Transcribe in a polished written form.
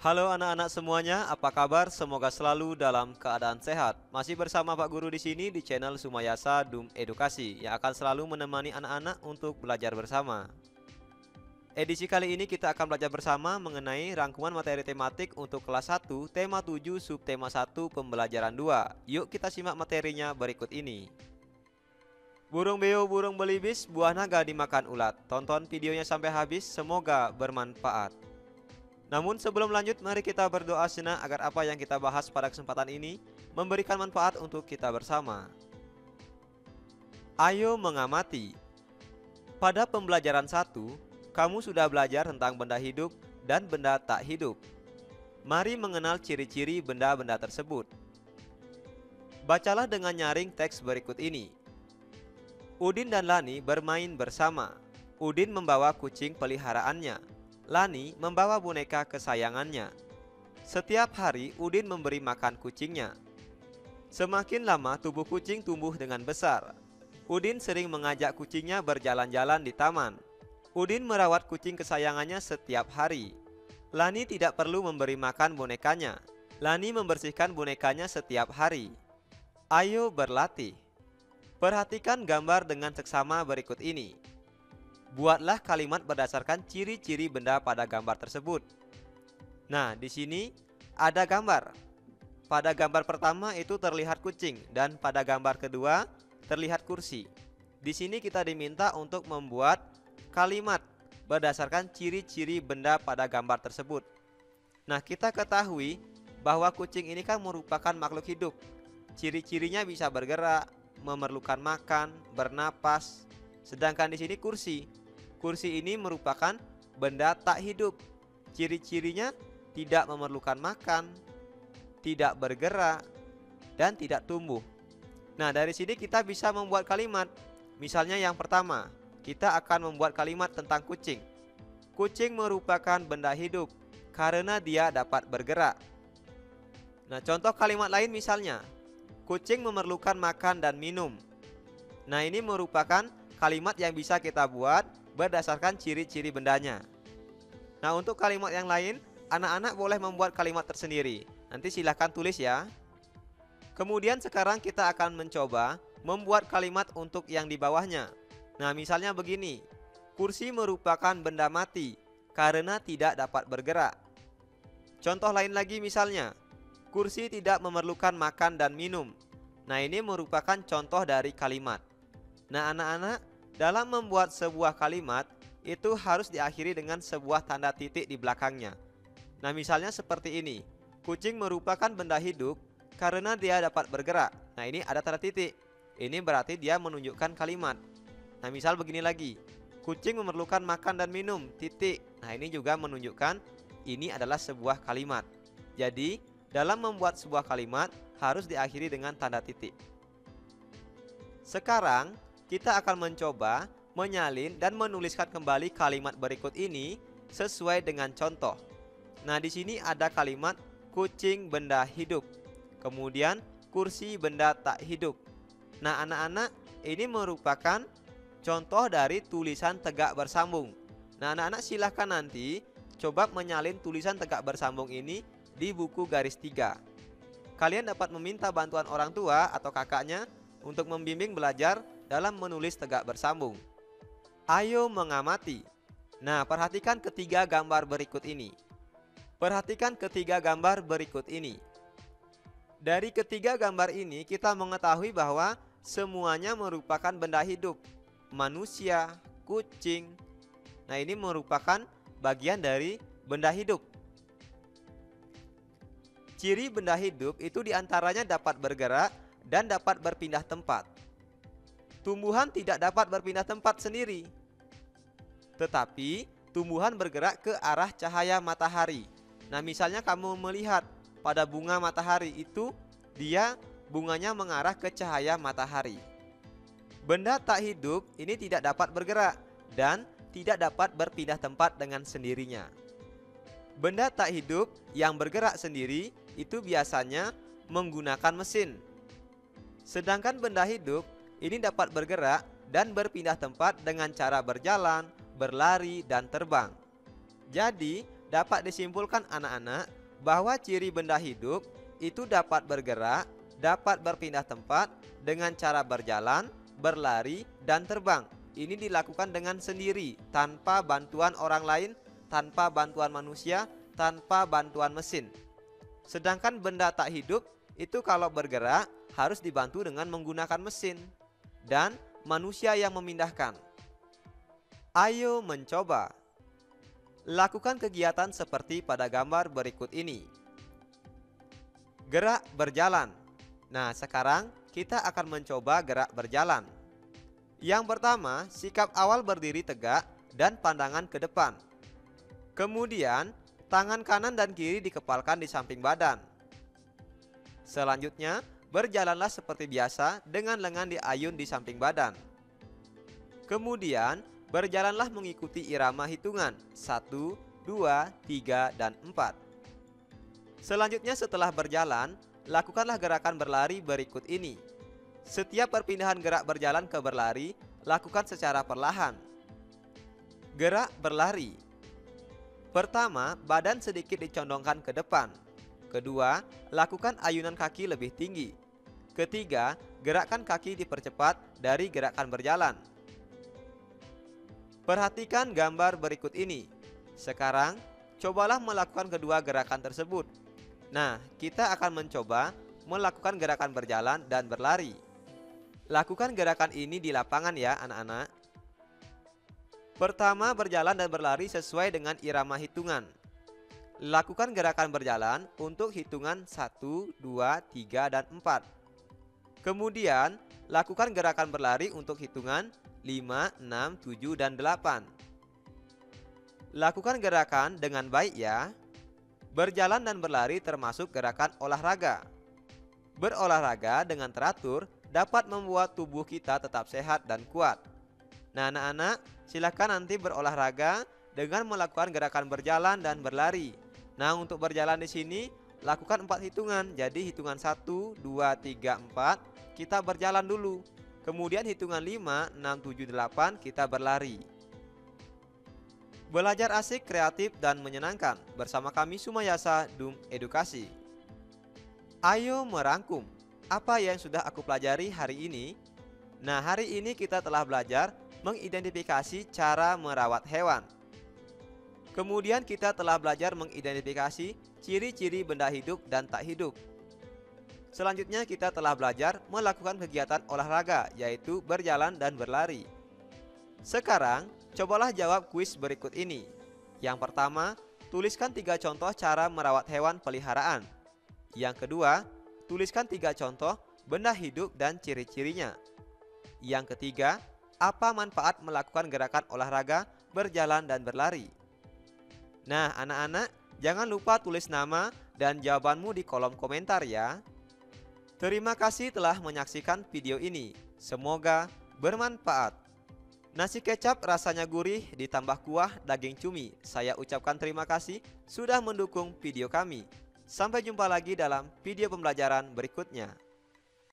Halo anak-anak semuanya, apa kabar? Semoga selalu dalam keadaan sehat. Masih bersama Pak Guru di sini di channel Sumayasa Dum Edukasi yang akan selalu menemani anak-anak untuk belajar bersama. Edisi kali ini kita akan belajar bersama mengenai rangkuman materi tematik untuk kelas 1, tema 7, subtema 1, pembelajaran 2. Yuk kita simak materinya berikut ini. Burung beo, burung belibis, buah naga dimakan ulat. Tonton videonya sampai habis, semoga bermanfaat. Namun sebelum lanjut, mari kita berdoa sejenak agar apa yang kita bahas pada kesempatan ini memberikan manfaat untuk kita bersama. Ayo mengamati. Pada pembelajaran 1, kamu sudah belajar tentang benda hidup dan benda tak hidup. Mari mengenal ciri-ciri benda-benda tersebut. Bacalah dengan nyaring teks berikut ini. Udin dan Lani bermain bersama. Udin membawa kucing peliharaannya. Lani membawa boneka kesayangannya. Setiap hari Udin memberi makan kucingnya. Semakin lama tubuh kucing tumbuh dengan besar. Udin sering mengajak kucingnya berjalan-jalan di taman. Udin merawat kucing kesayangannya setiap hari. Lani tidak perlu memberi makan bonekanya. Lani membersihkan bonekanya setiap hari. Ayo berlatih. Perhatikan gambar dengan seksama berikut ini. Buatlah kalimat berdasarkan ciri-ciri benda pada gambar tersebut. Nah, di sini ada gambar. Pada gambar pertama itu terlihat kucing dan pada gambar kedua terlihat kursi. Di sini kita diminta untuk membuat kalimat berdasarkan ciri-ciri benda pada gambar tersebut. Nah, kita ketahui bahwa kucing ini kan merupakan makhluk hidup. Ciri-cirinya bisa bergerak, memerlukan makan, bernapas. Sedangkan di sini kursi. Kursi ini merupakan benda tak hidup. Ciri-cirinya tidak memerlukan makan, tidak bergerak, dan tidak tumbuh. Nah, dari sini kita bisa membuat kalimat. Misalnya yang pertama, kita akan membuat kalimat tentang kucing. Kucing merupakan benda hidup karena dia dapat bergerak. Nah, contoh kalimat lain misalnya, kucing memerlukan makan dan minum. Nah, ini merupakan kalimat yang bisa kita buat berdasarkan ciri-ciri bendanya. Nah, untuk kalimat yang lain, anak-anak boleh membuat kalimat tersendiri. Nanti silahkan tulis ya. Kemudian sekarang kita akan mencoba membuat kalimat untuk yang di bawahnya. Nah, misalnya begini. Kursi merupakan benda mati karena tidak dapat bergerak. Contoh lain lagi misalnya, kursi tidak memerlukan makan dan minum. Nah, ini merupakan contoh dari kalimat. Nah, anak-anak, dalam membuat sebuah kalimat itu harus diakhiri dengan sebuah tanda titik di belakangnya. Nah, misalnya seperti ini. Kucing merupakan benda hidup karena dia dapat bergerak. Nah, ini ada tanda titik. Ini berarti dia menunjukkan kalimat. Nah, misal begini lagi. Kucing memerlukan makan dan minum, titik. Nah, ini juga menunjukkan ini adalah sebuah kalimat. Jadi, dalam membuat sebuah kalimat harus diakhiri dengan tanda titik. Sekarang, kita akan mencoba menyalin dan menuliskan kembali kalimat berikut ini sesuai dengan contoh. Nah, di sini ada kalimat kucing benda hidup. Kemudian kursi benda tak hidup. Nah, anak-anak, ini merupakan contoh dari tulisan tegak bersambung. Nah, anak-anak silahkan nanti coba menyalin tulisan tegak bersambung ini di buku garis 3. Kalian dapat meminta bantuan orang tua atau kakaknya untuk membimbing belajar dalam menulis tegak bersambung. Ayo mengamati. Nah, perhatikan ketiga gambar berikut ini. Perhatikan ketiga gambar berikut ini. Dari ketiga gambar ini kita mengetahui bahwa semuanya merupakan benda hidup. Manusia, kucing. Nah, ini merupakan bagian dari benda hidup. Ciri benda hidup itu diantaranya dapat bergerak dan dapat berpindah tempat. Tumbuhan tidak dapat berpindah tempat sendiri, tetapi tumbuhan bergerak ke arah cahaya matahari. Nah, misalnya kamu melihat pada bunga matahari itu, dia bunganya mengarah ke cahaya matahari. Benda tak hidup ini tidak dapat bergerak dan tidak dapat berpindah tempat dengan sendirinya. Benda tak hidup yang bergerak sendiri itu biasanya menggunakan mesin. Sedangkan benda hidup ini dapat bergerak dan berpindah tempat dengan cara berjalan, berlari, dan terbang. Jadi, dapat disimpulkan anak-anak bahwa ciri benda hidup itu dapat bergerak, dapat berpindah tempat dengan cara berjalan, berlari, dan terbang. Ini dilakukan dengan sendiri, tanpa bantuan orang lain, tanpa bantuan manusia, tanpa bantuan mesin. Sedangkan benda tak hidup itu kalau bergerak harus dibantu dengan menggunakan mesin dan manusia yang memindahkan. Ayo mencoba. Lakukan kegiatan seperti pada gambar berikut ini. Gerak berjalan. Nah, sekarang kita akan mencoba gerak berjalan. Yang pertama, sikap awal berdiri tegak dan pandangan ke depan. Kemudian, tangan kanan dan kiri dikepalkan di samping badan. Selanjutnya, berjalanlah seperti biasa dengan lengan diayun di samping badan. Kemudian, berjalanlah mengikuti irama hitungan 1, 2, 3, dan 4. Selanjutnya setelah berjalan, lakukanlah gerakan berlari berikut ini. Setiap perpindahan gerak berjalan ke berlari, lakukan secara perlahan. Gerak berlari. Pertama, badan sedikit dicondongkan ke depan. Kedua, lakukan ayunan kaki lebih tinggi. Ketiga, gerakan kaki dipercepat dari gerakan berjalan. Perhatikan gambar berikut ini. Sekarang, cobalah melakukan kedua gerakan tersebut. Nah, kita akan mencoba melakukan gerakan berjalan dan berlari. Lakukan gerakan ini di lapangan ya anak-anak. Pertama, berjalan dan berlari sesuai dengan irama hitungan. Lakukan gerakan berjalan untuk hitungan 1, 2, 3, dan 4. Kemudian, lakukan gerakan berlari untuk hitungan 5, 6, 7, dan 8. Lakukan gerakan dengan baik ya. Berjalan dan berlari termasuk gerakan olahraga. Berolahraga dengan teratur dapat membuat tubuh kita tetap sehat dan kuat. Nah anak-anak, silakan nanti berolahraga dengan melakukan gerakan berjalan dan berlari. Nah untuk berjalan di sini, lakukan 4 hitungan. Jadi hitungan 1, 2, 3, 4, kita berjalan dulu. Kemudian hitungan 5, 6, 7, 8, kita berlari. Belajar asik, kreatif, dan menyenangkan bersama kami Sumayasa Dum Edukasi. Ayo merangkum. Apa yang sudah aku pelajari hari ini? Nah, hari ini kita telah belajar mengidentifikasi cara merawat hewan. Kemudian kita telah belajar mengidentifikasi ciri-ciri benda hidup dan tak hidup. Selanjutnya kita telah belajar melakukan kegiatan olahraga, yaitu berjalan dan berlari. Sekarang, cobalah jawab kuis berikut ini. Yang pertama, tuliskan 3 contoh cara merawat hewan peliharaan. Yang kedua, tuliskan 3 contoh benda hidup dan ciri-cirinya. Yang ketiga, apa manfaat melakukan gerakan olahraga, berjalan, dan berlari? Nah, anak-anak, jangan lupa tulis nama dan jawabanmu di kolom komentar ya. Terima kasih telah menyaksikan video ini. Semoga bermanfaat. Nasi kecap rasanya gurih ditambah kuah daging cumi. Saya ucapkan terima kasih sudah mendukung video kami. Sampai jumpa lagi dalam video pembelajaran berikutnya.